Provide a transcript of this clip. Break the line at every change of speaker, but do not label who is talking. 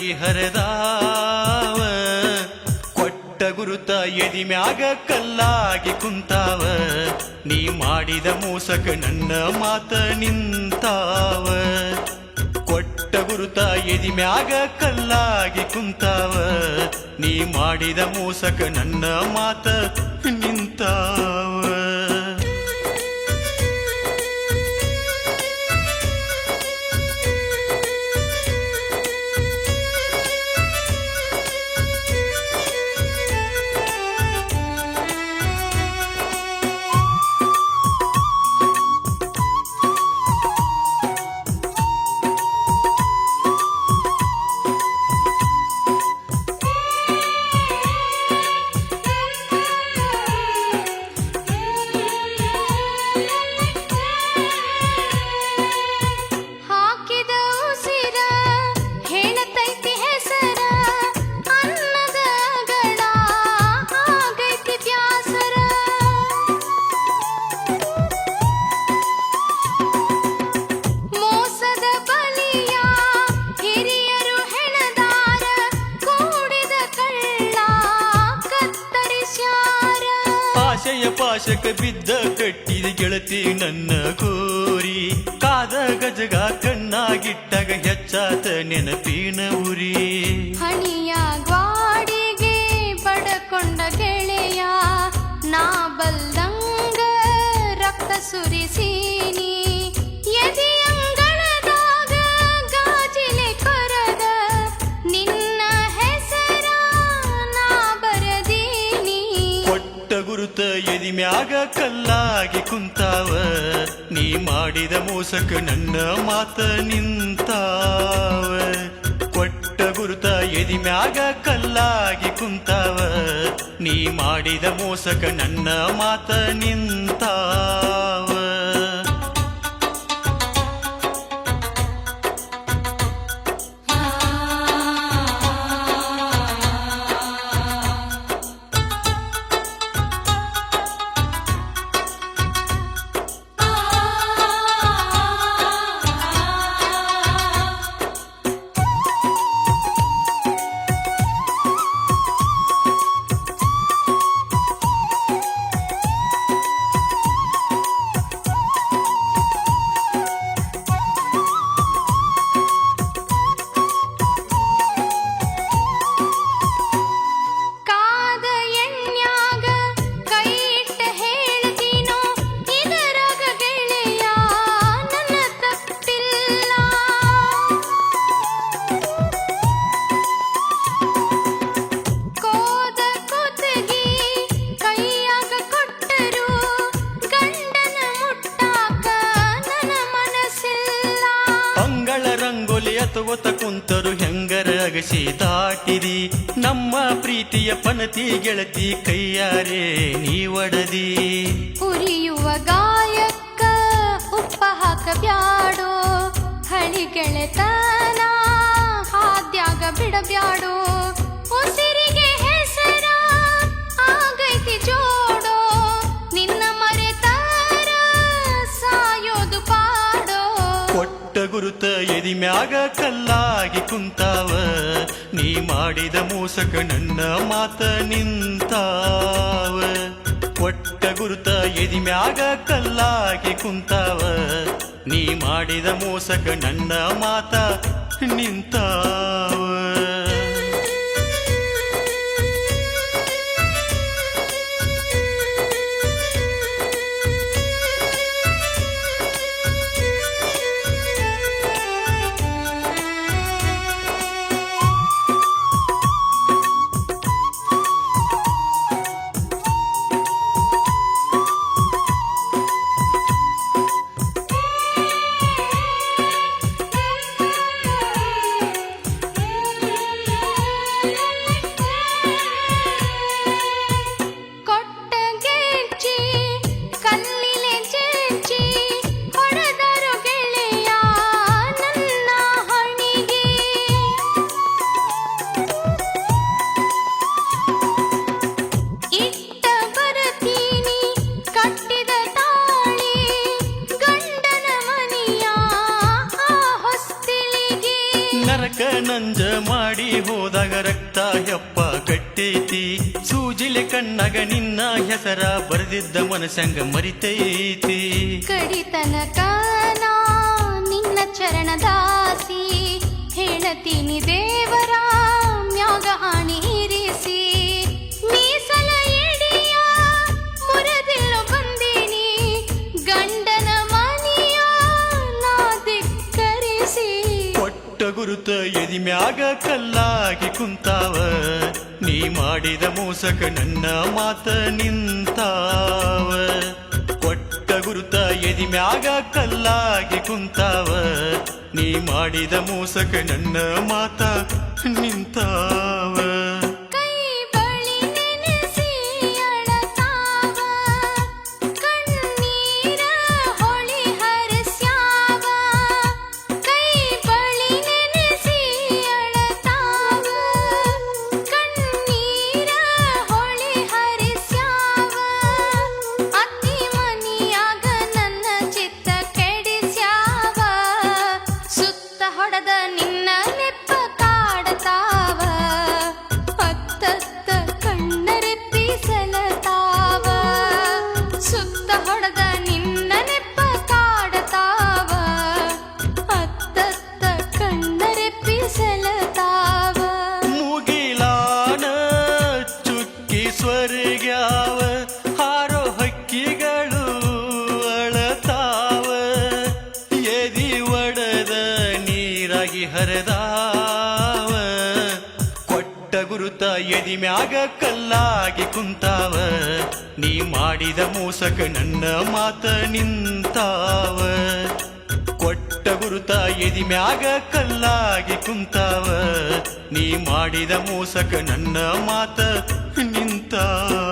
ಗಾಳಿ ಹರಿದಾವ, ಕೊಟ್ಟ ಗುರುತ ಎದಿ ಮ್ಯಾಗ ಕಲ್ಲಾಗಿ ಕುಂತಾವ, ನೀ ಮಾಡಿದ ಮೋಸಕ ನನ್ನ ಮಾತ ನಿಂತಾವ. ಕೊಟ್ಟ ಗುರುತ ಎದಿ ಮ್ಯಾಗ ಕಲ್ಲಾಗಿ ಕುಂತಾವ, ನೀ ಮಾಡಿದ ಮೋಸಕ ನನ್ನ ಮಾತ ನಿಂತಾವ. ಪಾಶಕ ಬಿದ್ದ ಕಟ್ಟಿದ ಗೆಳತಿ ನನ್ನ ಕೋರಿ, ಕಾದ ಗಜಗ ಕಣ್ಣಾಗಿಟ್ಟಾಗ ಹೆಚ್ಚಾತ ನೆನಪಿನ ಉರಿ.
ಹಣಿಯ ಗ್ವಾಡಿಗೆ ಪಡಕೊಂಡ ಗೆಳೆಯ ನಾ ಬಲ್ದಂಗ ರಕ್ತ ಸುರಿಸೀನಿ, ಎದೆಯಂಗಳದಾಗ ಗಾಜಿಲೆ ಕೊರದ ನಿನ್ನ ಹೆಸರ ನಾ ಬರದೀನಿ.
ಕೊಟ್ಟ ಗುರುತ ಎದಿ ಮ್ಯಾಗ ಕಲ್ಲಾಗಿ ಕುಂತಾವ, ನೀ ಮಾಡಿದ ಮೋಸಕ ನನ್ನ ಮಾತ ನಿಂತಾವ. ಕೊಟ್ಟ ಗುರುತ ಎದಿ ಮ್ಯಾಗ ಕಲ್ಲಾಗಿ ಕುಂತಾವ, ನೀ ಮಾಡಿದ ಮೋಸಕ ನನ್ನ ಮಾತ ನಿಂತಾವ. ಎತ್ತುವತ್ತ ಕುಂತರು ಹೆಂಗರ ಅಗಸಿ ದಾಟಿರಿ, ನಮ್ಮ ಪ್ರೀತಿಯ ಪನತಿ ಗೆಳತಿ ಕೈಯಾರೆ ನೀವಡದಿ.
ಉರಿಯುವ ಗಾಯಕ್ಕ ಉಪ್ಪ ಹಾಕಬ್ಯಾಡೋ, ಹಳಿ ಗೆಳೆತನ ಹಾದ್ಯಾಗ ಬಿಡಬ್ಯಾಡೋ, ಉಸಿರಿಗೆ ಹೆಸರ ಆಗೈತಿ ಜೋಡೋ, ನಿನ್ನ ಮರೆತಾರ ಸಾಯೋದು ಪಾಡೋ.
ಕೊಟ್ಟ ಗುರುತ ಎದಿ ಮ್ಯಾಗ ಕಲ್ಲಾಗಿ ಕುಂತಾವ, ನೀ ಮಾಡಿದ ಮೋಸಕ ನನ್ನ ಮಾತ ನಿಂತಾವ. ಕೊಟ್ಟ ಗುರುತ ಎದಿ ಮ್ಯಾಗ ಕಲ್ಲಾಗಿ ಕುಂತಾವ, ನೀ ಮಾಡಿದ ಮೋಸಕ ನನ್ನ ಮಾತ ನಿಂತಾವ. ನಂಜ ಮಾಡಿ ಹೋದಾಗ ರಕ್ತ ಹೆಪ್ಪ ಕಟ್ಟೈತಿ ಸೂಜಿಲೆ ಕಣ್ಣಾಗ ನಿನ್ನ ಹೆಸರ ಬರೆದಿದ್ದ ಮನಸಂಗ ಮರಿತೈತಿ
ಕಡಿತನಕ ನಾ ನಿನ್ನ ಚರಣದಾಸಿ ಹೇಳತೀನಿ ದೇವರ ಮ್ಯಾಗ ಆಣಿ ಇರಿಸಿ ಮೀಸಲ ಎಡಿಯ ಮುರದಿಲ್ಲು ಬಂದೀನಿ ಗಂಡನ ಮನಿಯ ನಾ ಧಿಕ್ಕರಿಸಿ
ಕೊಟ್ಟ ಗುರುತ ಎದಿ ಮ್ಯಾಗ ಕಲ್ಲಾಗಿ ಕುಂತಾವ ನೀ ಮಾಡಿದ ಮೋಸಕ ನನ್ನ ಮಾತ ನಿಂತಾವ ಕೊಟ್ಟ ಗುರುತ ಎದಿ ಮ್ಯಾಗ ಕಲ್ಲಾಗಿ ಕುಂತಾವ ನೀ ಮಾಡಿದ ಮೋಸಕ ನನ್ನ ಮಾತ ನಿಂತಾವ
ಕೈ ಬಳಿ ನೆನೆಸಿ ಅಳತಾವ ಕಣ್ಣೀರ ಹೊಳಿ ಹರಿಸ್ಯಾವ ಕೈ ಬಳಿ ನೆನೆಸಿ ಅಳತಾವ ಕಣ್ಣೀರ ಹೊಳಿ ಹರಿಸ್ಯಾವ ಅತ್ತಿ ಮನಿಯಾಗ ನನ್ನ ಚಿತ್ತ ಕೆಡಿಸ್ಯಾವ ಸುತ್ತ ಹೊಡೆದ ನಿನ್ನ ನೆಪ್ಪ ಕಾಡತಾವ ಅತ್ತತ್ತ ಕಣ್ಣರೆಪ್ಪಿ ಸಲತಾವ ಸುತ್ತ ಹೊಡೆದ ನಿನ್ನ ನೆಪ್ಪ ಕಾಡತಾವ ಅತ್ತತ್ತ ಕಣ್ಣರೆಪ್ಪಿ ಸಲತಾವ
ಮುಗಿಲಾನ ಚುಕ್ಕಿ ಸ್ವರ್ಗ್ಯಾವ ಹಾರೋ ಹಕ್ಕಿಗಳು ಅಳತಾವ ಎದಿ ಒಡದ ನೀರಾಗಿ ಹರಿದಾವ ಕೊಟ್ಟ ಗುರುತ ಎದಿ ಮ್ಯಾಗ ಕಲ್ಲಾಗಿ ಕುಂತಾವ ನೀ ಮಾಡಿದ ಮೋಸಕ ನನ್ನ ಮಾತ ನಿಂತಾವ ಕೊಟ್ಟ ಗುರುತ ಎದಿ ಮ್ಯಾಗ ಕಲ್ಲಾಗಿ ಕುಂತಾವ ನೀ ಮಾಡಿದ ಮೋಸಕ ನನ್ನ ಮಾತ ನಿಂತಾವ